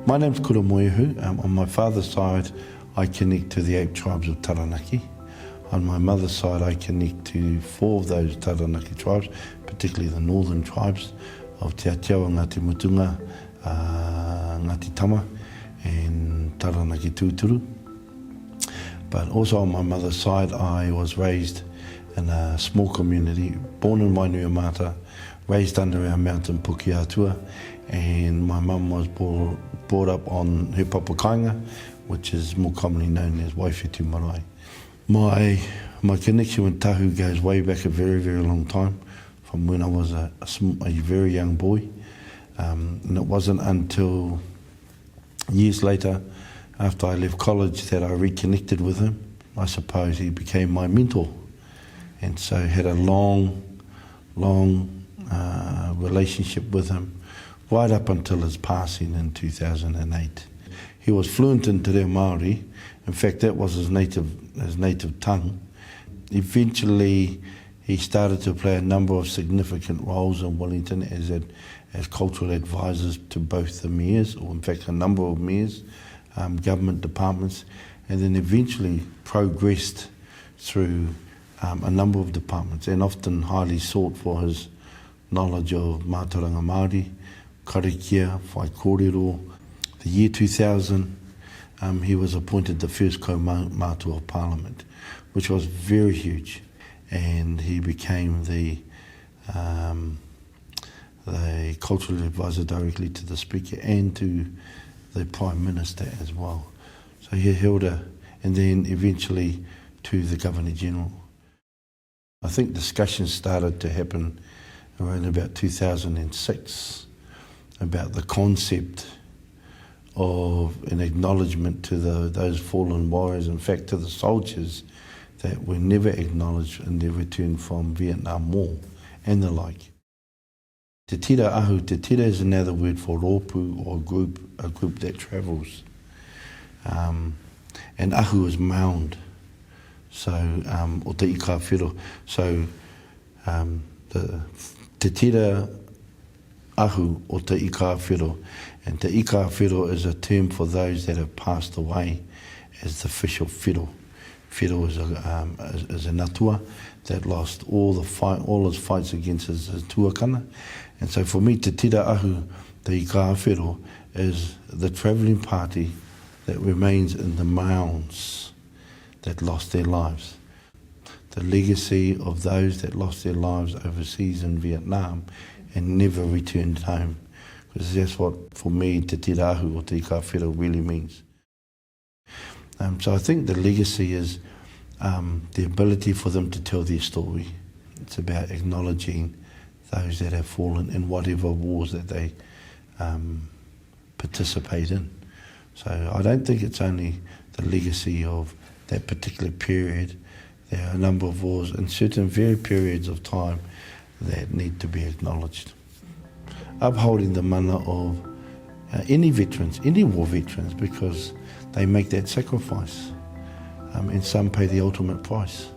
My name's Kura Moeahu. On my father's side, I connect to the 8 tribes of Taranaki. On my mother's side, I connect to 4 of those Taranaki tribes, particularly the northern tribes of Te Atiawa, Ngāti Mutunga, Ngāti Tama, and Taranaki Tūturu. But also on my mother's side, I was raised in a small community, born in Wainuiomata, raised under our mountain Pukeatua, and my mum was brought up on her papakainga, which is more commonly known as Waiwhetu Marae. My connection with Tahu goes way back a very, very long time, from when I was a very young boy. And it wasn't until years later, after I left college, that I reconnected with him. I suppose he became my mentor, and so had a long relationship with him right up until his passing in 2008. He was fluent in Te Reo Māori. In fact, that was his native tongue. Eventually, he started to play a number of significant roles in Wellington as cultural advisors to both the mayors, or in fact a number of mayors, government departments, and then eventually progressed through a number of departments, and often highly sought for his knowledge of mātauranga Māori, karakia, whai kōrero. The year 2000, he was appointed the first ko-mātua of Parliament, which was very huge, and he became the cultural advisor directly to the Speaker and to the Prime Minister as well. So he held and then eventually to the Governor-General. I think discussions started to happen around about 2006 about the concept of an acknowledgement to those fallen warriors, in fact to the soldiers that were never acknowledged in their return from Vietnam War and the like. Te Tira Ahu, Te Tira is another word for rōpū, or a group that travels. And Ahu is mound, so, o Te Ika Whiro. So, the Te Tira Ahu o Te Ika Whiro. And Te Ika Whiro is a term for those that have passed away as the official whiro. Whiro is a natua that lost all his fights against his tuakana. And so for me, Te Tira Ahu, Te Ika Whiro, is the travelling party that remains in the mounds that lost their lives. The legacy of those that lost their lives overseas in Vietnam and never returned home. Because that's what, for me, Te Tira Ahu or Te Ika Whiro really means. So I think the legacy is the ability for them to tell their story. It's about acknowledging those that have fallen in whatever wars that they participate in. So I don't think it's only the legacy of that particular period. There are a number of wars in certain very periods of time that need to be acknowledged. Upholding the mana of any veterans, any war veterans, because they make that sacrifice, and some pay the ultimate price.